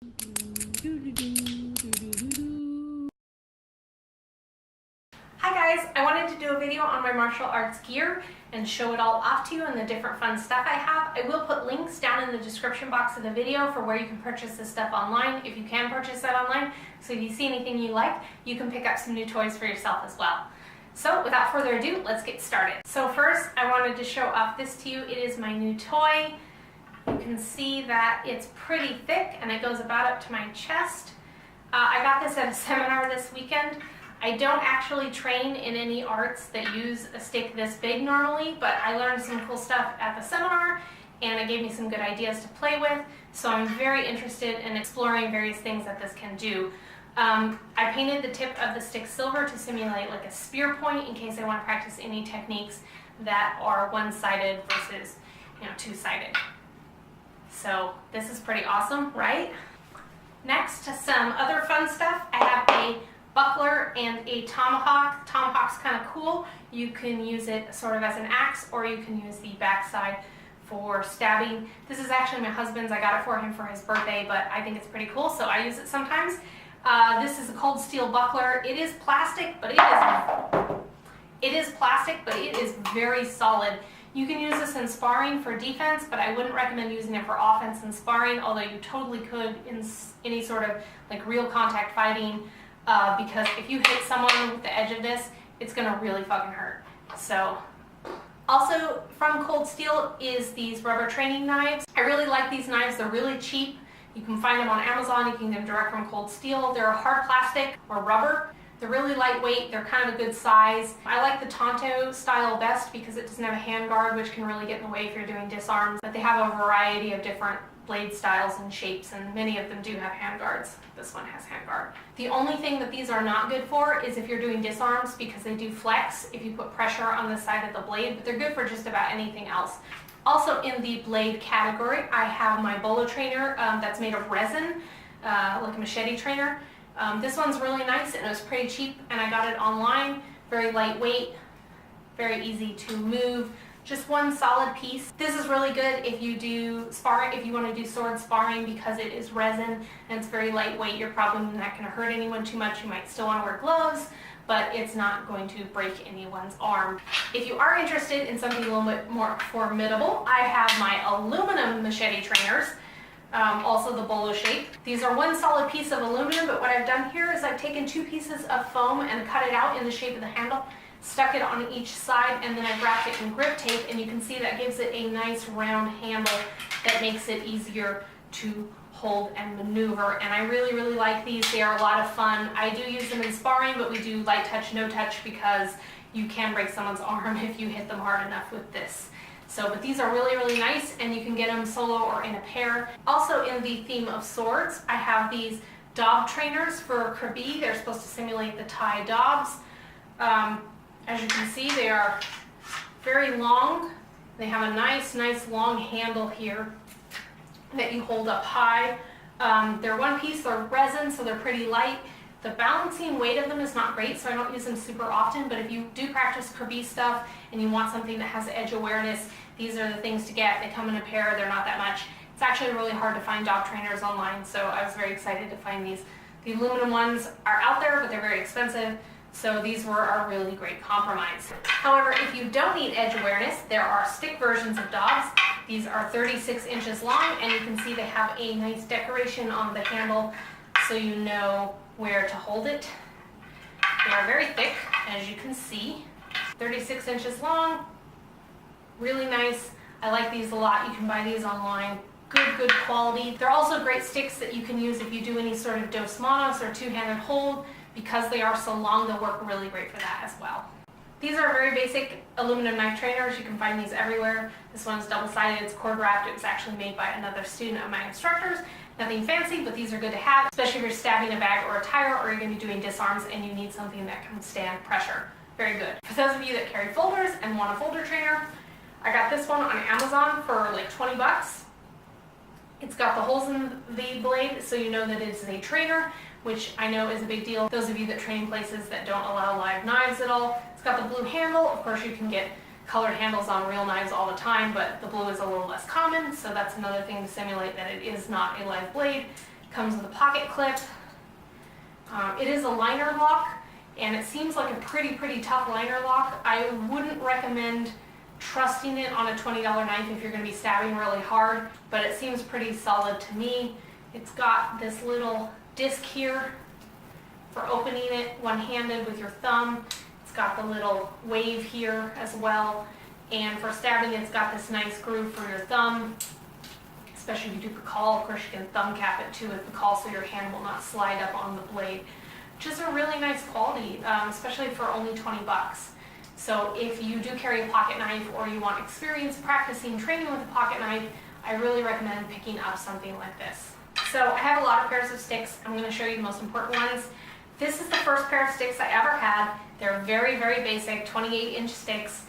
Hi guys, I wanted to do a video on my martial arts gear and show it all off to you and the different fun stuff I have. I will put links down in the description box of the video for where you can purchase this stuff online, if you can purchase that online. So if you see anything you like, you can pick up some new toys for yourself as well. So without further ado, let's get started. So first, I wanted to show off this to you. It is my new toy. You can see that it's pretty thick and it goes about up to my chest. I got this at a seminar this weekend. I don't actually train in any arts that use a stick this big normally, but I learned some cool stuff at the seminar and it gave me some good ideas to play with, so I'm very interested in exploring various things that this can do. I painted the tip of the stick silver to simulate like a spear point in case I want to practice any techniques that are one-sided versus, two-sided. So this is pretty awesome, right? Next to some other fun stuff, I have a buckler and a tomahawk. Tomahawk's kind of cool. You can use it sort of as an axe, or you can use the backside for stabbing. This is actually my husband's. I got it for him for his birthday, but I think it's pretty cool, so I use it sometimes. This is a cold steel buckler. It is plastic, but it is very solid. You can use this in sparring for defense, but I wouldn't recommend using it for offense in sparring, although you totally could in any sort of like real contact fighting, because if you hit someone with the edge of this, it's gonna really fucking hurt. So, also from Cold Steel is these rubber training knives. I really like these knives. They're really cheap. You can find them on Amazon. You can get them direct from Cold Steel. They're a hard plastic or rubber. They're really lightweight. They're kind of a good size. I like the Tonto style best because it doesn't have a hand guard, which can really get in the way if you're doing disarms. But they have a variety of different blade styles and shapes, and many of them do have hand guards. This one has hand guard. The only thing that these are not good for is if you're doing disarms, because they do flex if you put pressure on the side of the blade, but they're good for just about anything else. Also in the blade category, I have my bolo trainer that's made of resin, like a machete trainer. This one's really nice and it was pretty cheap, and I got it online. Very lightweight, very easy to move. Just one solid piece. This is really good if you do sparring, if you want to do sword sparring, because it is resin and it's very lightweight. You're probably not going to hurt anyone too much. You might still want to wear gloves, but it's not going to break anyone's arm. If you are interested in something a little bit more formidable, I have my aluminum machete trainers. Also the bolo shape. These are one solid piece of aluminum, but what I've done here is I've taken two pieces of foam and cut it out in the shape of the handle, stuck it on each side, and then I've wrapped it in grip tape, and you can see that gives it a nice round handle that makes it easier to hold and maneuver, and I really, really like these. They are a lot of fun. I do use them in sparring, but we do light touch, no touch, because you can break someone's arm if you hit them hard enough with this. So, but these are really, really nice, and you can get them solo or in a pair. Also in the theme of swords, I have these Dob trainers for Krabi. They're supposed to simulate the Thai Dobs. As you can see, they are very long. They have a nice long handle here that you hold up high. They're one piece, they're resin, so they're pretty light. The balancing weight of them is not great, so I don't use them super often, but if you do practice Krabi stuff and you want something that has edge awareness, these are the things to get. They come in a pair, they're not that much. It's actually really hard to find Dob trainers online, so I was very excited to find these. The aluminum ones are out there, but they're very expensive, so these were a really great compromise. However, if you don't need edge awareness, there are stick versions of Dobs. These are 36 inches long, and you can see they have a nice decoration on the handle so you know where to hold it. They are very thick, as you can see. 36 inches long, really nice. I like these a lot. You can buy these online. Good quality. They're also great sticks that you can use if you do any sort of dos manos or two-handed hold. Because they are so long, they'll work really great for that as well. These are very basic aluminum knife trainers. You can find these everywhere. This one's double-sided, it's cord wrapped. It was actually made by another student of my instructor's. Nothing fancy, but these are good to have, especially if you're stabbing a bag or a tire, or you're going to be doing disarms and you need something that can stand pressure. Very good. For those of you that carry folders and want a folder trainer, I got this one on Amazon for like 20 bucks. It's got the holes in the blade, so you know that it's a trainer, which I know is a big deal. Those of you that train places that don't allow live knives at all. It's got the blue handle. Of course, you can get colored handles on real knives all the time, but the blue is a little less common, so that's another thing to simulate that it is not a live blade. Comes with a pocket clip. It is a liner lock, and it seems like a pretty tough liner lock. I wouldn't recommend trusting it on a $20 knife if you're going to be stabbing really hard, but it seems pretty solid to me. It's got this little disc here for opening it one-handed with your thumb. It's got the little wave here as well, and for stabbing it's got this nice groove for your thumb, especially if you do picall. Of course you can thumb cap it too with picall so your hand will not slide up on the blade. Just a really nice quality, especially for only 20 bucks. So if you do carry a pocket knife or you want experience practicing training with a pocket knife, I really recommend picking up something like this. So I have a lot of pairs of sticks. I'm going to show you the most important ones. This is the first pair of sticks I ever had. They're very basic, 28-inch sticks,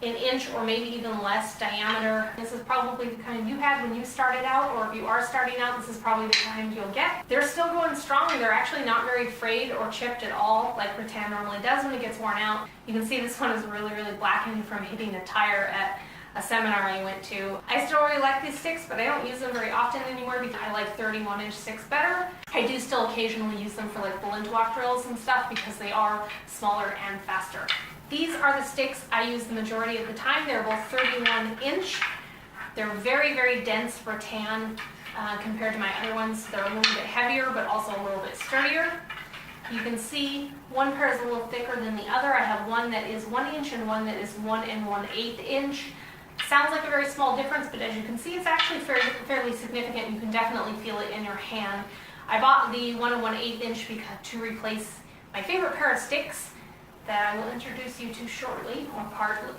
an inch or maybe even less diameter. This is probably the kind you had when you started out, or if you are starting out, this is probably the kind you'll get. They're still going strong. They're actually not very frayed or chipped at all like rattan normally does when it gets worn out. You can see this one is really blackened from hitting a tire at a seminar I went to. I still really like these sticks, but I don't use them very often anymore because I like 31-inch sticks better. I do still occasionally use them for like bull walk drills and stuff because they are smaller and faster. These are the sticks I use the majority of the time. They're both 31-inch. They're very dense rattan compared to my other ones. They're a little bit heavier, but also a little bit sturdier. You can see one pair is a little thicker than the other. I have one that is 1 inch and one that is 1 1/8 inch. Sounds like a very small difference, but as you can see, it's actually fairly significant. You can definitely feel it in your hand. I bought the 1 1/8 inch to replace my favorite pair of sticks that I will introduce you to shortly, or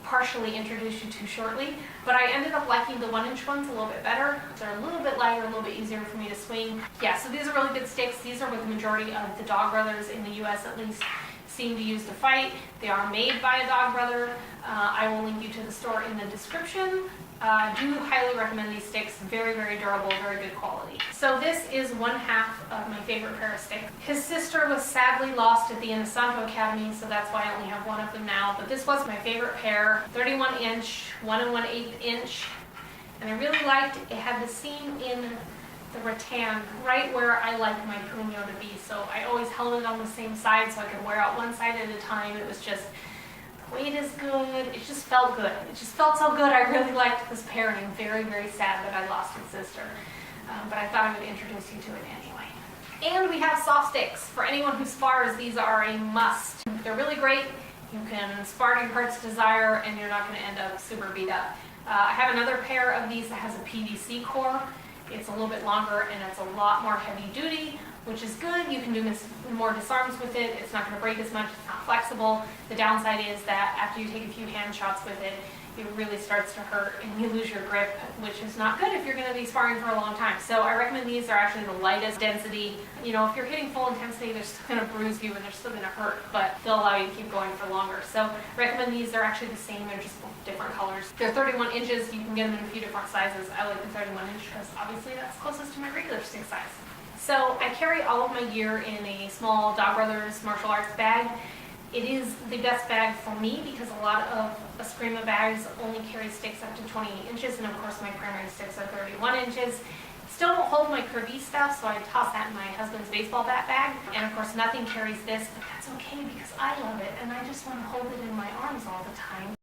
partially introduce you to shortly. But I ended up liking the 1-inch ones a little bit better. They're a little bit lighter, a little bit easier for me to swing. Yeah, so these are really good sticks. These are what the majority of the dog brothers in the US at least seem to use to fight. They are made by a dog brother. I will link you to the store in the description. Do highly recommend these sticks. Very durable, very good quality. So this is one half of my favorite pair of sticks. His sister was sadly lost at the Inosanto Academy, so that's why I only have one of them now. But this was my favorite pair, 31-inch, 1 1/8 inch. And I really liked it. It had the seam in the rattan right where I like my puño to be. So I always held it on the same side so I could wear out one side at a time. It was just, weight is good. It just felt good. It just felt so good. I really liked this pair, and I'm very sad that I lost his sister. But I thought I would introduce you to it anyway. And we have soft sticks. For anyone who spars, these are a must. They're really great. You can spar to your heart's desire, and you're not going to end up super beat up. I have another pair of these that has a PVC core. It's a little bit longer, and it's a lot more heavy duty, which is good. You can do more disarms with it. It's not going to break as much. It's not flexible. The downside is that after you take a few hand shots with it, it really starts to hurt and you lose your grip, which is not good if you're going to be sparring for a long time. So I recommend these. They're actually the lightest density. You know, if you're hitting full intensity, they're still going to bruise you and they're still going to hurt, but they'll allow you to keep going for longer. So I recommend these. They're actually the same. They're just different colors. They're 31 inches. You can get them in a few different sizes. I like the 31 inch because obviously that's closest to my regular stick size. So I carry all of my gear in a small Dog Brothers martial arts bag. It is the best bag for me because a lot of Eskrima bags only carry sticks up to 28 inches, and of course my primary sticks are 31 inches. Still don't hold my curvy stuff, so I toss that in my husband's baseball bat bag. And of course nothing carries this, but that's okay because I love it and I just want to hold it in my arms all the time.